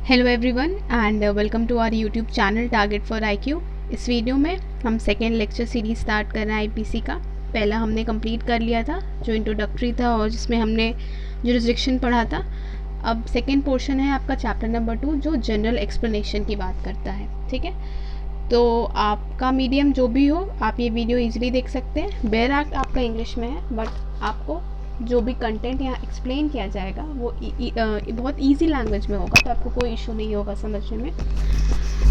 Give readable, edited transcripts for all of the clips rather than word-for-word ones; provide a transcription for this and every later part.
Hello everyone and welcome to our YouTube channel target for IQ. इस video में हम second lecture series start कर रहे हैं आईपीसी का। पहला हमने कंप्लीट कर लिया था जो इंट्रोडक्टरी था और जिसमें हमने जुरिसडिक्शन पढ़ा था। अब सेकेंड पोर्शन है आपका चैप्टर नंबर 2 जो जनरल एक्सप्लेनेशन की बात करता है। ठीक है, तो आपका मीडियम जो भी हो आप ये वीडियो ईजिली देख सकते हैं। बेयर एक्ट आपका इंग्लिश में है बट आपको जो भी कंटेंट यहाँ एक्सप्लेन किया जाएगा वो बहुत इजी लैंग्वेज में होगा, तो आपको कोई इशू नहीं होगा समझने में।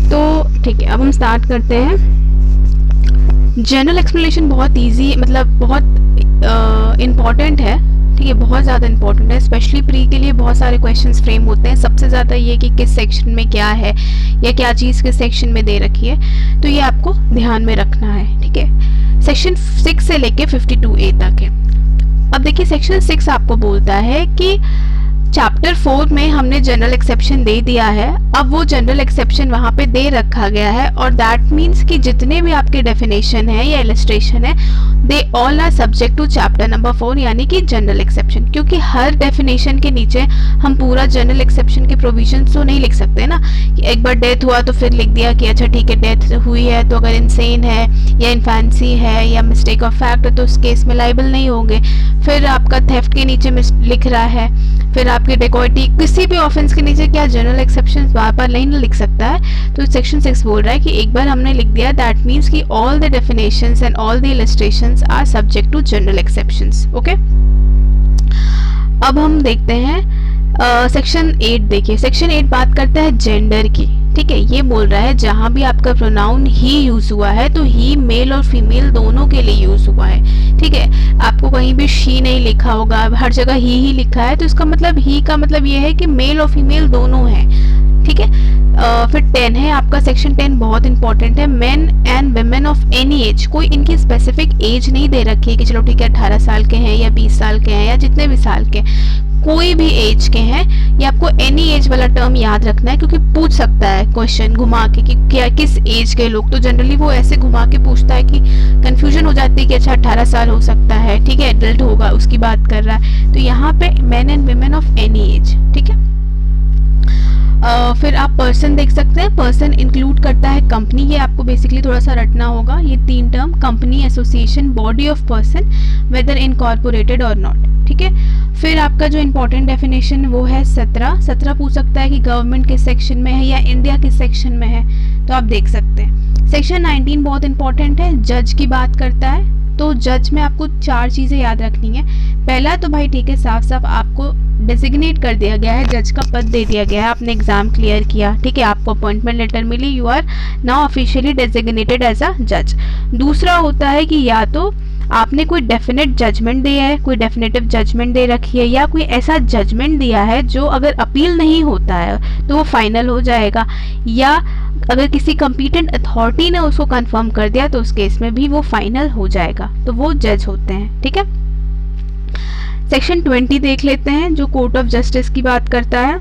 तो ठीक है, अब हम स्टार्ट करते हैं। जनरल एक्सप्लेनेशन बहुत इजी, मतलब बहुत इम्पॉर्टेंट है। ठीक है, बहुत ज़्यादा इंपॉर्टेंट है, स्पेशली प्री के लिए बहुत सारे क्वेश्चंस फ्रेम होते हैं। सबसे ज़्यादा ये कि किस सेक्शन में क्या है या क्या चीज़ किस सेक्शन में दे रखी है, तो ये आपको ध्यान में रखना है। ठीक है, सेक्शन 6 से लेके 52A तक है। अब देखिए सेक्शन 6 आपको बोलता है कि चैप्टर 4 में हमने जनरल एक्सेप्शन दे दिया है। अब वो जनरल एक्सेप्शन वहाँ पे दे रखा गया है और दैट मीन्स कि जितने भी आपके डेफिनेशन है या इलस्ट्रेशन है they all are subject to chapter number 4 यानी कि जनरल एक्सेप्शन। क्योंकि हर डेफिनेशन के नीचे हम पूरा जनरल एक्सेप्शन के प्रोविजन तो नहीं लिख सकते ना कि एक बार डेथ हुआ तो फिर लिख दिया कि अच्छा ठीक है डेथ हुई है तो अगर इंसेन है या इन्फेंसी है या मिस्टेक ऑफ फैक्ट है तो उस केस में लाइबल नहीं होंगे। फिर आपका थेफ्ट के नीचे लिख रहा है, फिर आपके डेकोइटी, किसी भी ऑफेंस के नीचे क्या जनरल एक्सेप्शन बार बार नहीं लिख सकता है। तो सेक्शन 6 बोल रहा है कि एक बार हमने लिख दिया दैट मीन्स कि all the definitions and all the illustrations are subject to general exceptions. Okay, अब हम देखते हैं सेक्शन 8। देखिए सेक्शन 8 बात करता है जेंडर की। ठीक है, ये बोल रहा है जहां भी आपका प्रोनाउन ही यूज हुआ है तो ही मेल और फीमेल दोनों के लिए यूज हुआ है। ठीक है, आपको कहीं भी शी नहीं लिखा होगा, हर जगह ही लिखा है, तो इसका मतलब ही का मतलब ये है कि मेल और फीमेल दोनों हैं। ठीक है, फिर 10 है आपका सेक्शन 10 बहुत इंपॉर्टेंट है। Main and women of any as, कोई इनकी स्पेसिफिक एज नहीं दे रखी है कि चलो ठीक है 18 साल के हैं या 20 साल के हैं या जितने भी साल के, कोई भी एज के हैं। ये आपको एनी एज वाला टर्म याद रखना है क्योंकि पूछ सकता है क्वेश्चन घुमा के कि क्या किस एज के लोग, तो जनरली वो ऐसे घुमा के पूछता है कि कंफ्यूजन हो जाती है कि अच्छा 18 साल हो सकता है, ठीक है एडल्ट होगा उसकी बात कर रहा है। तो यहाँ पे main and women of any as. ठीक है, फिर आप पर्सन देख सकते हैं, पर्सन इंक्लूड करता है कंपनी, ये आपको बेसिकली थोड़ा सा रटना होगा। ये 3 term company, association, body of person whether incorporated और नॉट। ठीक है, फिर आपका जो इम्पोर्टेंट डेफिनेशन वो है 17 पूछ सकता है कि गवर्नमेंट किस सेक्शन में है या इंडिया किस सेक्शन में है, तो आप देख सकते हैं। सेक्शन 19 बहुत इंपॉर्टेंट है, जज की बात करता है। तो जज में आपको 4 चीज़ें याद रखनी है। पहला तो भाई ठीक है साफ साफ आपको डेजिग्नेट कर दिया गया है, जज का पद दे दिया गया है, आपने एग्जाम क्लियर किया, ठीक है आपको अपॉइंटमेंट लेटर मिली, you are now officially designated as a जज। दूसरा होता है कि या तो आपने कोई डेफिनेट जजमेंट दिया है, कोई डेफिनेटिव जजमेंट दे रखी है या कोई ऐसा जजमेंट दिया है जो अगर अपील नहीं होता है तो वो फाइनल हो जाएगा, या अगर किसी कॉम्पिटेंट अथॉरिटी ने उसको कंफर्म कर दिया तो उस केस में भी वो फाइनल हो जाएगा, तो वो जज होते हैं। ठीक है, सेक्शन 20 देख लेते हैं जो कोर्ट ऑफ जस्टिस की बात करता है।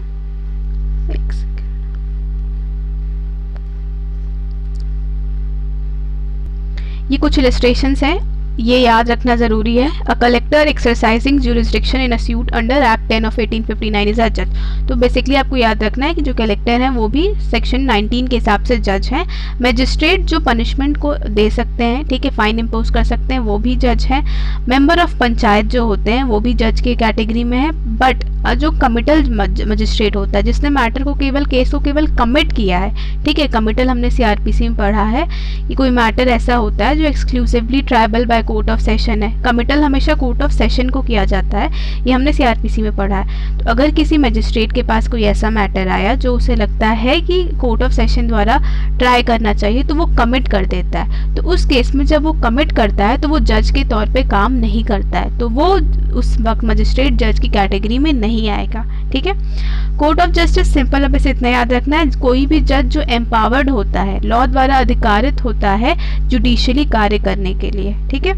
ये कुछ इलस्ट्रेशंस हैं, ये याद रखना जरूरी है। अ collector exercising jurisdiction in a suit under act 10 of 1859 is a जज। तो बेसिकली आपको याद रखना है कि जो कलेक्टर हैं वो भी सेक्शन 19 के हिसाब से जज हैं। मैजिस्ट्रेट जो पनिशमेंट को दे सकते हैं, ठीक है फाइन इम्पोज कर सकते हैं, वो भी जज हैं। मेंबर ऑफ पंचायत जो होते हैं वो भी जज की कैटेगरी में है। बट जो कमिटल मजिस्ट्रेट होता है जिसने मैटर को केस को केवल कमिट किया है, ठीक है कमिटल हमने सीआरपीसी में पढ़ा है कि कोई मैटर ऐसा होता है जो exclusively tribal by court of session है। कमिटल हमेशा कोर्ट ऑफ सेशन को किया जाता है, ये हमने सीआरपीसी में पढ़ा है। तो अगर किसी मजिस्ट्रेट के पास कोई ऐसा मैटर आया जो उसे लगता है कि कोर्ट ऑफ सेशन द्वारा ट्राई करना चाहिए तो वो कमिट कर देता है। तो उस केस में जब वो कमिट करता है तो वो जज के तौर पे काम नहीं करता है, तो वो उस वक्त मजिस्ट्रेट जज की कैटेगरी में नहीं आएगा। ठीक है, कोर्ट ऑफ जस्टिस सिंपल, अब इसे इतना याद रखना है, कोई भी जज जो एम्पावर्ड होता है, लॉ द्वारा अधिकारित होता है जुडिशियली कार्य करने के लिए। ठीक है,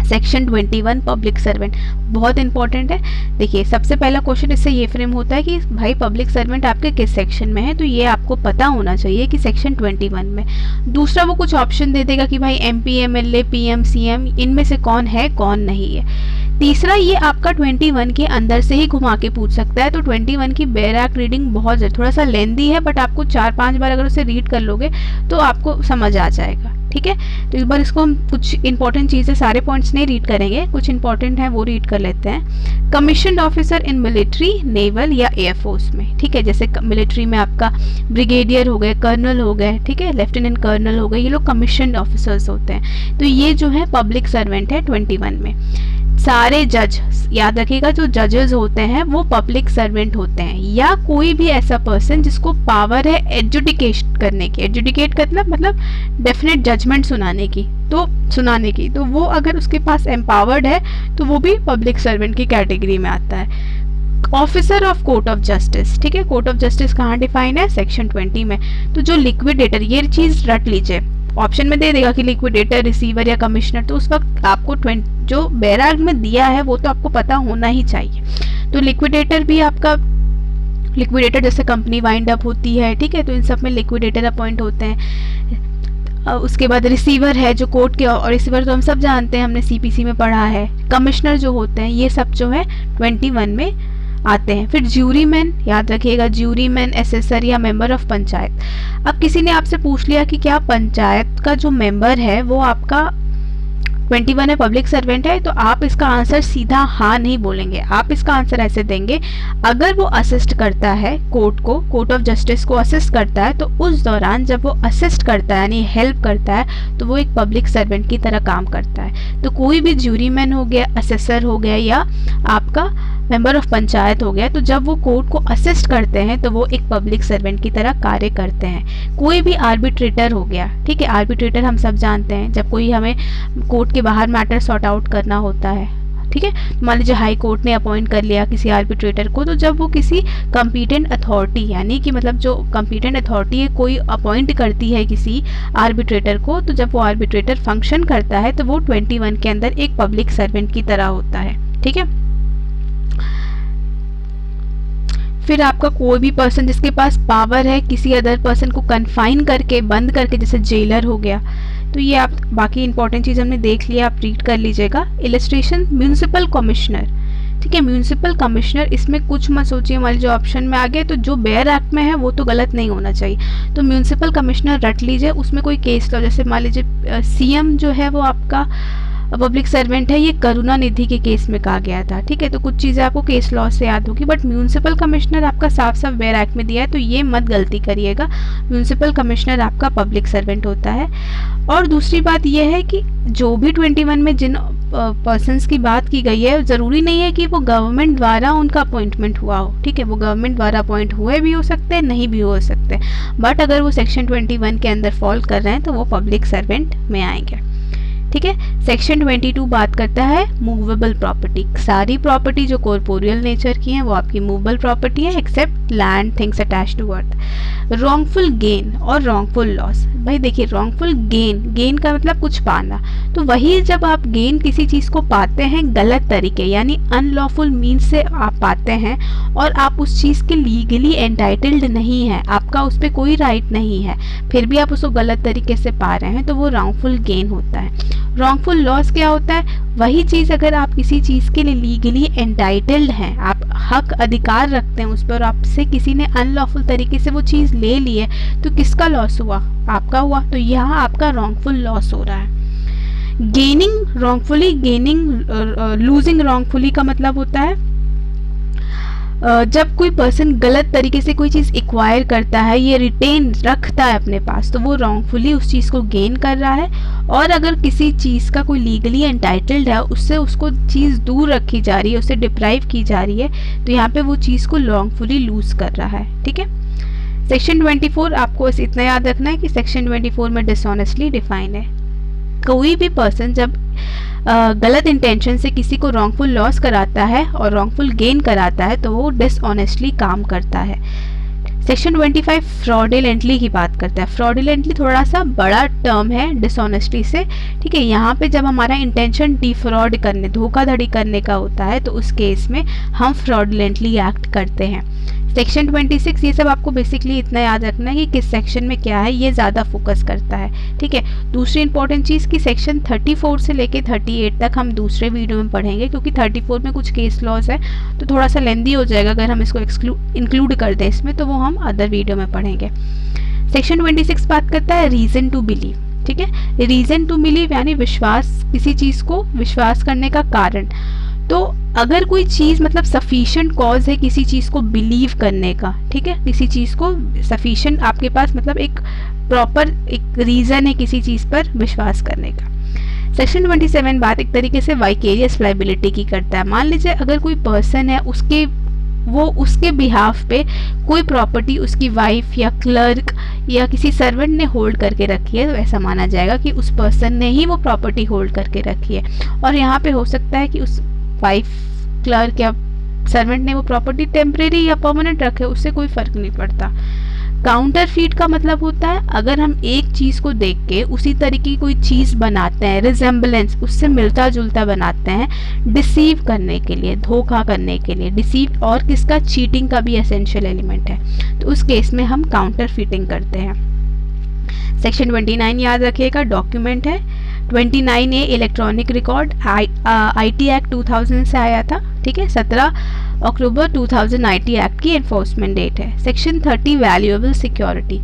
सेक्शन 21 पब्लिक सर्वेंट बहुत इंपॉर्टेंट है। देखिए सबसे पहला क्वेश्चन इससे ये फ्रेम होता है कि भाई पब्लिक सर्वेंट आपके किस सेक्शन में है, तो ये आपको पता होना चाहिए कि सेक्शन 21 में। दूसरा वो कुछ ऑप्शन दे देगा कि भाई MP, MLA, PM, CM इनमें से कौन है कौन नहीं है। तीसरा, ये आपका 21 के अंदर से ही घुमा के पूछ सकता है। तो 21 की बेयर एक्ट रीडिंग बहुत थोड़ा सा लेंदी है, बट आपको 4-5 बार अगर उसे रीड कर लोगे तो आपको समझ आ जाएगा। ठीक है, तो एक बार इसको हम कुछ इंपॉर्टेंट चीज़ें, सारे पॉइंट्स नहीं रीड करेंगे, कुछ इंपॉर्टेंट है वो रीड कर लेते हैं। Commissioned officer in military, naval या एयरफोर्स में, ठीक है, जैसे मिलिट्री में आपका ब्रिगेडियर हो गए, कर्नल हो गए, ठीक है, लेफ्टिनेंट कर्नल हो गए, ये लोग कमीशन्ड ऑफिसर्स होते हैं। तो ये जो है पब्लिक सर्वेंट है 21 में। सारे जज, याद रखिएगा, जो जजेस होते हैं वो पब्लिक सर्वेंट होते हैं, या कोई भी ऐसा पर्सन जिसको पावर है एडजुडिकेट करने की। एडजुडिकेट करना मतलब डेफिनेट जजमेंट सुनाने की, तो वो अगर उसके पास एम्पावर्ड है तो वो भी पब्लिक सर्वेंट की कैटेगरी में आता है। Officer of court of justice, ठीक है, कोर्ट ऑफ जस्टिस कहाँ डिफाइन है? सेक्शन 20 में। तो जो लिक्विडेटर, ये चीज़ रट लीजिए, ऑप्शन में दे देगा कि लिक्विडेटर, रिसीवर या कमिश्नर, तो उस वक्त आपको जो बेयर एक्ट में दिया है वो तो आपको पता होना ही चाहिए। तो लिक्विडेटर भी आपका, लिक्विडेटर जैसे कंपनी वाइंड अप होती है, ठीक है, तो इन सब में लिक्विडेटर अपॉइंट होते हैं। उसके बाद रिसीवर है जो कोर्ट के, और रिसीवर तो हम सब जानते हैं, हमने सीपीसी में पढ़ा है। कमिश्नर जो होते हैं, ये सब जो है 21 में आते हैं। फिर ज्यूरी मैन, याद रखिएगा, ज्यूरी मैन, एसेसर या मेंबर ऑफ पंचायत। अब किसी ने आपसे पूछ लिया कि क्या पंचायत का जो मेंबर है वो आपका 21 में पब्लिक सर्वेंट है, तो आप इसका आंसर सीधा हाँ नहीं बोलेंगे। आप इसका आंसर ऐसे देंगे, अगर वो असिस्ट करता है कोर्ट को, कोर्ट ऑफ जस्टिस को असिस्ट करता है, तो उस दौरान जब वो असिस्ट करता है यानी हेल्प करता है, तो वो एक पब्लिक सर्वेंट की तरह काम करता है। तो कोई भी ज्यूरी मैन हो गया, असेसर हो गया, या आपका मेंबर ऑफ पंचायत हो गया, तो जब वो कोर्ट को असिस्ट करते हैं तो वो एक पब्लिक सर्वेंट की तरह कार्य करते हैं। कोई भी आर्बिट्रेटर हो गया, ठीक है, आर्बिट्रेटर हम सब जानते हैं, जब कोई हमें कोर्ट के बाहर मैटर सॉर्ट आउट करना होता है, ठीक है, मान लीजिए हाई कोर्ट ने अपॉइंट कर लिया किसी आर्बिट्रेटर को, तो जब वो किसी कम्पिटेंट अथॉरिटी, यानी कि मतलब जो कम्पिटेंट अथॉरिटी है कोई अपॉइंट करती है किसी आर्बिट्रेटर को, तो जब वो आर्बिट्रेटर फंक्शन करता है तो वो 21 के अंदर एक पब्लिक सर्वेंट की तरह होता है। ठीक है, फिर आपका कोई भी पर्सन जिसके पास पावर है किसी अदर पर्सन को कन्फाइन करके, बंद करके, जैसे जेलर हो गया, तो ये आप, बाकी इंपॉर्टेंट चीज़ हमने देख लिया, आप रीड कर लीजिएगा। इलस्ट्रेशन, म्यूनिसिपल कमिश्नर, ठीक है, म्यूनिसिपल कमिश्नर, इसमें कुछ मत सोचिए, हमारे जो ऑप्शन में आ गए, तो जो बेयर एक्ट में है वो तो गलत नहीं होना चाहिए। तो म्यूनिसिपल कमिश्नर रट लीजिए, उसमें कोई केस लॉ, जैसे मान लीजिए सीएम जो है वो आपका पब्लिक सर्वेंट है, ये करुणानिधि के केस में कहा गया था, ठीक है, तो कुछ चीज़ें आपको केस लॉ से याद होगी, बट म्यूनिसिपल कमिश्नर आपका साफ साफ बेयर एक्ट में दिया है, तो ये मत गलती करिएगा, म्यूनिसिपल कमिश्नर आपका पब्लिक सर्वेंट होता है। और दूसरी बात यह है कि जो भी 21 में जिन पर्सन्स की बात की गई है, ज़रूरी नहीं है कि वो गवर्नमेंट द्वारा उनका अपॉइंटमेंट हुआ हो, ठीक है, वो गवर्नमेंट द्वारा अपॉइंट हुए भी हो सकते हैं, नहीं भी हो सकते, बट अगर वो सेक्शन 21 के अंदर फॉल कर रहे हैं तो वो पब्लिक सर्वेंट में आएंगे। ठीक है, सेक्शन 22 बात करता है मूवेबल प्रॉपर्टी। सारी प्रॉपर्टी जो कॉर्पोरियल नेचर की हैं वो आपकी मूवेबल प्रॉपर्टी है, except land, things attached to earth. Wrongful gain और रॉन्गफुल लॉस, भाई देखिए, रॉन्गफुल गेन, गेन का मतलब कुछ पाना, तो वही जब आप गेन किसी चीज़ को पाते हैं गलत तरीके यानी अनलॉफुल मीन्स से आप पाते हैं, और आप उस चीज़ के लीगली एंटाइटल्ड नहीं है, आपका उस पर कोई राइट नहीं है, फिर भी आप उसको गलत तरीके से पा रहे हैं, तो वो रॉन्गफुल गेन होता है। रॉन्गफुल लॉस क्या होता है? वही चीज़ अगर आप किसी चीज़ के लिए लीगली एंटाइटल्ड हैं, आप हक अधिकार रखते हैं उस पर, आपसे किसी ने अनलॉफुल तरीके से वो चीज़ ले ली है, तो किसका लॉस हुआ? आपका हुआ, तो यहाँ आपका रॉन्गफुल लॉस हो रहा है। Gaining wrongfully, gaining losing wrongfully का मतलब होता है जब कोई पर्सन गलत तरीके से कोई चीज़ एक्वायर करता है, ये रिटेन रखता है अपने पास, तो वो रॉन्गफुली उस चीज़ को गेन कर रहा है। और अगर किसी चीज़ का कोई लीगली एंटाइटल्ड है, उससे उसको चीज़ दूर रखी जा रही है, उससे डिप्राइव की जा रही है, तो यहाँ पे वो चीज़ को रॉन्गफुली लूज कर रहा है। ठीक है, सेक्शन 24 आपको बस इतना याद रखना है कि सेक्शन 24 में डिसऑनेस्टली डिफाइन है। कोई भी पर्सन जब गलत इंटेंशन से किसी को रॉन्गफुल लॉस कराता है और रॉन्गफुल गेन कराता है, तो वो डिसऑनेस्टली काम करता है। सेक्शन 25 फ्रॉडुलेंटली की बात करता है। फ्रॉडुलेंटली थोड़ा सा बड़ा टर्म है डिसऑनेस्टी से, ठीक है, यहाँ पे जब हमारा इंटेंशन डिफ्रॉड करने, धोखाधड़ी करने का होता है, तो उस केस में हम फ्रॉडुलेंटली एक्ट करते हैं। सेक्शन 26, ये सब आपको बेसिकली इतना याद रखना है कि किस सेक्शन में क्या है, ये ज़्यादा फोकस करता है, ठीक है। दूसरी इंपॉर्टेंट चीज़ कि सेक्शन 34 से लेके 38 तक हम दूसरे वीडियो में पढ़ेंगे, क्योंकि 34 में कुछ केस लॉज है तो थोड़ा सा लेंदी हो जाएगा अगर हम इसको इंक्लूड कर दें इसमें, तो वो हम अदर वीडियो में पढ़ेंगे। सेक्शन 26 बात करता है रीज़न टू बिलीव, ठीक है। रीज़न टू बिलीव यानी विश्वास, किसी चीज़ को विश्वास करने का कारण। तो अगर कोई चीज़ मतलब सफिशिएंट कॉज है किसी चीज़ को बिलीव करने का, ठीक है, किसी चीज़ को सफिशिएंट आपके पास मतलब एक प्रॉपर एक रीज़न है किसी चीज़ पर विश्वास करने का। सेक्शन 27 बात एक तरीके से वाइकेरियस लायबिलिटी की करता है। मान लीजिए अगर कोई पर्सन है, उसके बिहाफ पे कोई प्रॉपर्टी उसकी वाइफ या क्लर्क या किसी सर्वेंट ने होल्ड करके रखी है, तो ऐसा माना जाएगा कि उस पर्सन ने ही वो प्रॉपर्टी होल्ड करके रखी है। और यहाँ पे हो सकता है कि उस वाइफ, क्लर्क या सर्वेंट ने वो प्रॉपर्टी टेम्परेरी या परमानेंट रखे, उससे कोई फर्क नहीं पड़ता। काउंटरफीट का मतलब होता है अगर हम एक चीज़ को देख के उसी तरीके की कोई चीज़ बनाते हैं, रिजेम्बलेंस, उससे मिलता जुलता बनाते हैं, डिसीव करने के लिए, धोखा करने के लिए। डिसीव और किसका, चीटिंग का भी एसेंशियल एलिमेंट है, तो उस केस में हम काउंटरफीटिंग करते हैं। सेक्शन 29 याद रखिएगा, डॉक्यूमेंट है। 29A electronic record, IT act 2000 से आया था, ठीक है। 17 अक्टूबर 2000 IT एक्ट की एनफोर्समेंट डेट है। सेक्शन 30 वैल्यूएबल सिक्योरिटी,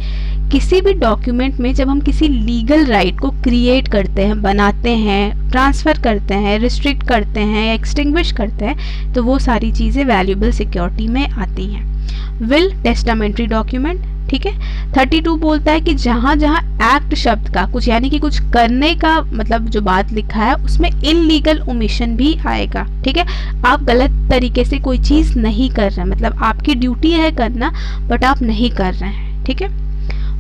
किसी भी डॉक्यूमेंट में जब हम किसी लीगल राइट को क्रिएट करते हैं, बनाते हैं, ट्रांसफ़र करते हैं, रिस्ट्रिक्ट करते हैं या एक्सटिंग्विश करते हैं, तो वो सारी चीज़ें वैल्यूएबल सिक्योरिटी में आती हैं। विल, टेस्टामेंट्री डॉक्यूमेंट, ठीक है। 32 बोलता है कि जहाँ जहाँ एक्ट शब्द का कुछ यानी कि कुछ करने का मतलब जो बात लिखा है उसमें इलीगल ओमिशन भी आएगा, ठीक है। आप गलत तरीके से कोई चीज़ नहीं कर रहे हैं, मतलब आपकी ड्यूटी है करना बट आप नहीं कर रहे हैं, ठीक है।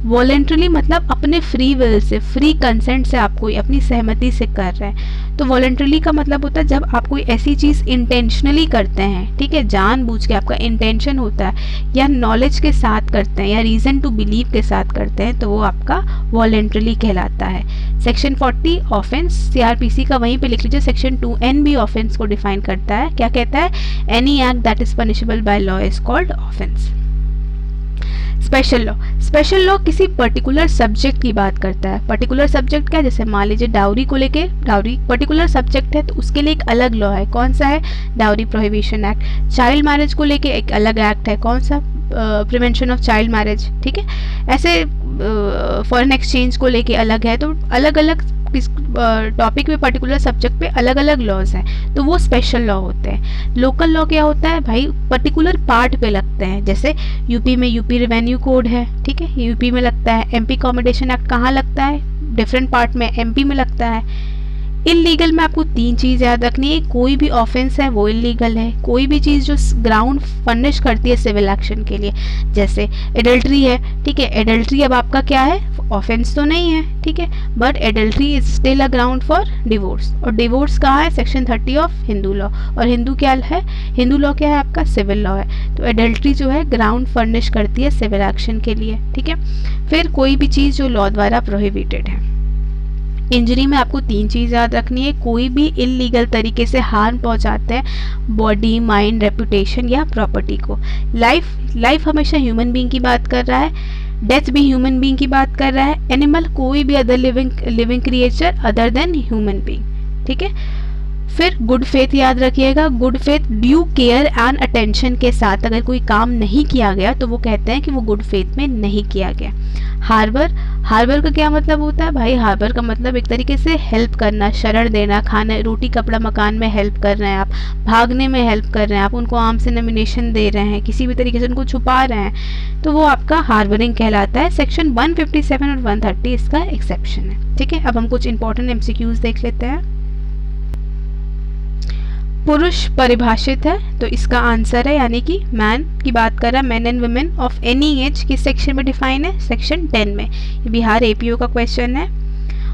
वॉलेंट्रली मतलब अपने free will say, free consent से आप कोई अपनी सहमति से कर रहे हैं। तो वॉलेंट्रली का मतलब होता है जब आप कोई ऐसी चीज़ इंटेंशनली करते हैं, ठीक है, जानबूझ के आपका इंटेंशन होता है, या नॉलेज के साथ करते हैं या रीज़न टू बिलीव के साथ करते हैं, तो वो आपका वॉलेंट्रली कहलाता है। सेक्शन 40 ऑफेंस, CRPC का वहीं पे लिख लीजिए। सेक्शन 2N भी ऑफेंस को डिफाइन करता है, क्या कहता है, any act that is punishable by law is called offence. Special law, special law किसी पर्टिकुलर सब्जेक्ट की बात करता है। पर्टिकुलर सब्जेक्ट क्या है, जैसे मान लीजिए डाउरी को लेके, डाउरी पर्टिकुलर सब्जेक्ट है तो उसके लिए एक अलग लॉ है, कौन सा है, dowry prohibition act. Child marriage को लेके एक अलग एक्ट है, कौन सा, प्रिवेंशन ऑफ चाइल्ड मैरिज, ठीक है। ऐसे फॉरेन एक्सचेंज को लेके अलग है, तो अलग अलग किस टॉपिक पे, पर्टिकुलर सब्जेक्ट पे अलग अलग लॉज हैं, तो वो स्पेशल लॉ होते हैं। लोकल लॉ क्या होता है भाई, पर्टिकुलर पार्ट पे लगते हैं, जैसे यूपी में यूपी रेवेन्यू कोड है, ठीक है, यूपी में लगता है। MP अकोमोडेशन एक्ट कहाँ लगता है, डिफरेंट पार्ट में, MP में लगता है। इलीगल में आपको 3 चीज़ याद रखनी है, कोई भी ऑफेंस है वो इलीगल है, कोई भी चीज़ जो ग्राउंड फर्निश करती है सिविल एक्शन के लिए, जैसे एडल्ट्री है, ठीक है। एडल्ट्री अब आपका क्या है, ऑफेंस तो नहीं है, ठीक है, but adultery is still a ground for divorce. और डिवोर्स कहाँ है, सेक्शन 30 ऑफ हिंदू लॉ। और हिंदू क्या है, हिंदू लॉ क्या है आपका, सिविल लॉ है। तो एडल्ट्री जो है ग्राउंड फर्निश करती है सिविल एक्शन के लिए, ठीक है। फिर कोई भी चीज़ जो लॉ द्वारा प्रोहिबिटेड है। इंजरी में आपको 3 चीज़ याद रखनी है, कोई भी इलीगल तरीके से हार्म पहुंचाते हैं बॉडी, माइंड, रेपुटेशन या प्रॉपर्टी को। लाइफ हमेशा ह्यूमन बीइंग की बात कर रहा है, डेथ भी ह्यूमन बीइंग की बात कर रहा है। एनिमल कोई भी other living creature other than human being, ठीक है। फिर गुड फेथ याद रखिएगा, good faith due care and attention के साथ अगर कोई काम नहीं किया गया तो वो कहते हैं कि वो गुड फेथ में नहीं किया गया। हार्बर का क्या मतलब होता है भाई, हार्बर का मतलब एक तरीके से हेल्प करना, शरण देना, खाने रोटी कपड़ा मकान में हेल्प कर रहे हैं आप, भागने में हेल्प कर रहे हैं आप, उनको आर्म से नॉमिनेशन दे रहे हैं, किसी भी तरीके से उनको छुपा रहे हैं, तो वो आपका हार्बरिंग कहलाता है। सेक्शन 157 और 130 इसका एक्सेप्शन है, ठीक है। अब हम कुछ इंपॉर्टेंट MCQs देख लेते हैं। पुरुष परिभाषित है तो इसका आंसर है, यानी कि मैन की बात कर रहा है, man and women of any as किस सेक्शन में डिफाइन है, सेक्शन 10 में। ये बिहार APO का क्वेश्चन है।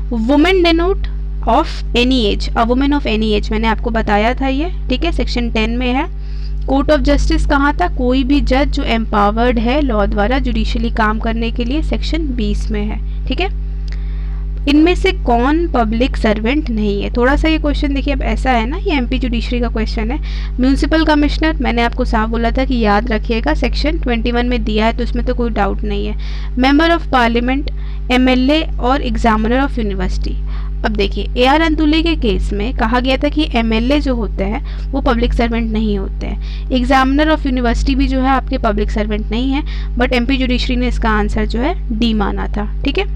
Women denote of any as, a women of any as, मैंने आपको बताया था ये, ठीक है, सेक्शन 10 में है। कोर्ट ऑफ जस्टिस कहाँ था, कोई भी जज जो एम्पावर्ड है लॉ द्वारा जुडिशली काम करने के लिए, सेक्शन 20 में है, ठीक है। इनमें से कौन पब्लिक सर्वेंट नहीं है? थोड़ा सा ये क्वेश्चन देखिए, अब ऐसा है ना, ये एमपी जुडिशरी का क्वेश्चन है। म्यूनिसिपल कमिश्नर, मैंने आपको साफ बोला था कि याद रखिएगा, सेक्शन 21 में दिया है तो उसमें तो कोई डाउट नहीं है। मेंबर ऑफ पार्लियामेंट, एमएलए और एग्जामिनर ऑफ यूनिवर्सिटी। अब देखिए, AR अंतुले के केस में कहा गया था कि एमएलए जो होते हैं वो पब्लिक सर्वेंट नहीं होते हैं। एग्जामिनर ऑफ यूनिवर्सिटी भी जो है आपके पब्लिक सर्वेंट नहीं है, बट एमपी जुडिशरी ने इसका आंसर जो है डी माना था। ठीक है,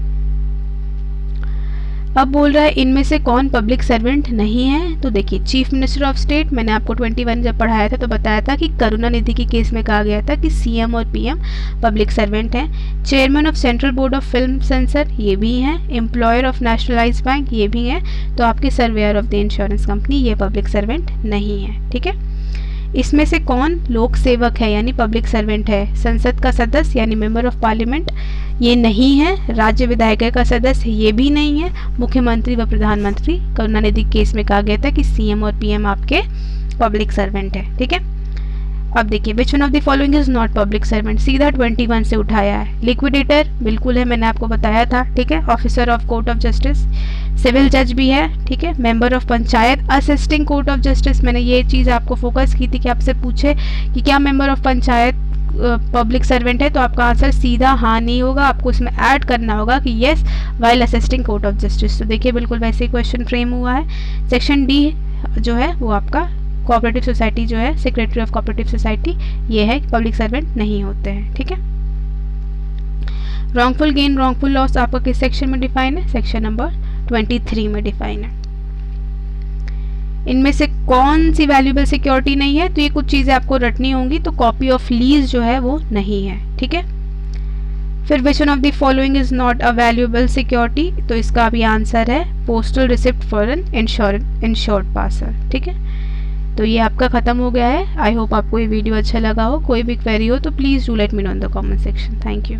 अब बोल रहा है इनमें से कौन पब्लिक सर्वेंट नहीं है? तो देखिए, चीफ मिनिस्टर ऑफ स्टेट, मैंने आपको 21 जब पढ़ाया था तो बताया था कि करुणानिधि के केस में कहा गया था कि सीएम और पीएम पब्लिक सर्वेंट हैं। Chairman of central board of film sensor, ये भी हैं। एम्प्लॉयर ऑफ नेशनलाइज्ड बैंक, ये भी हैं। तो आपके surveyor of the insurance company, ये पब्लिक सर्वेंट नहीं है। ठीक है, इसमें से कौन लोक सेवक है यानी पब्लिक सर्वेंट है? संसद का सदस्य यानी मेंबर ऑफ पार्लियामेंट, ये नहीं है। राज्य विधायिका का सदस्य, ये भी नहीं है। मुख्यमंत्री व प्रधानमंत्री, करुणानिधि केस में कहा गया था कि सीएम और पीएम आपके पब्लिक सर्वेंट है। ठीक है, अब देखिए, विच one of the following is not public servant? सीधा 21 से उठाया है। लिक्विडेटर बिल्कुल है, मैंने आपको बताया था। ठीक है, officer of court of justice, civil जज भी है। ठीक है, member of panchayat, assisting court of justice, मैंने ये चीज़ आपको फोकस की थी कि आपसे पूछे कि क्या member of panchayat public servant है, तो आपका आंसर सीधा हाँ नहीं होगा, आपको इसमें ऐड करना होगा कि yes while assisting court of justice. तो देखिए, बिल्कुल वैसे ही क्वेश्चन फ्रेम हुआ है। सेक्शन डी जो है वो आपका कोऑपरेटिव सोसाइटी जो है, सेक्रेटरी ऑफ कोऑपरेटिव सोसाइटी, ये है पब्लिक सर्वेंट नहीं होते हैं। ठीक है, रॉन्गफुल गेन, रॉन्गफुल लॉस आपका किस सेक्शन में डिफाइन है? सेक्शन नंबर 23 में डिफाइन है। इनमें से कौन सी वैल्यूएबल सिक्योरिटी नहीं है? तो ये कुछ चीज़ें आपको रटनी होंगी। तो कॉपी ऑफ लीज जो है वो नहीं है। ठीक है, फिर which one of the following is not a valuable security? तो इसका भी आंसर है postal receipt for an insured parcel. ठीक है, तो ये आपका ख़त्म हो गया है। आई होप आपको ये वीडियो अच्छा लगा हो। कोई भी क्वेरी हो तो please do let me know in the comment section. Thank you.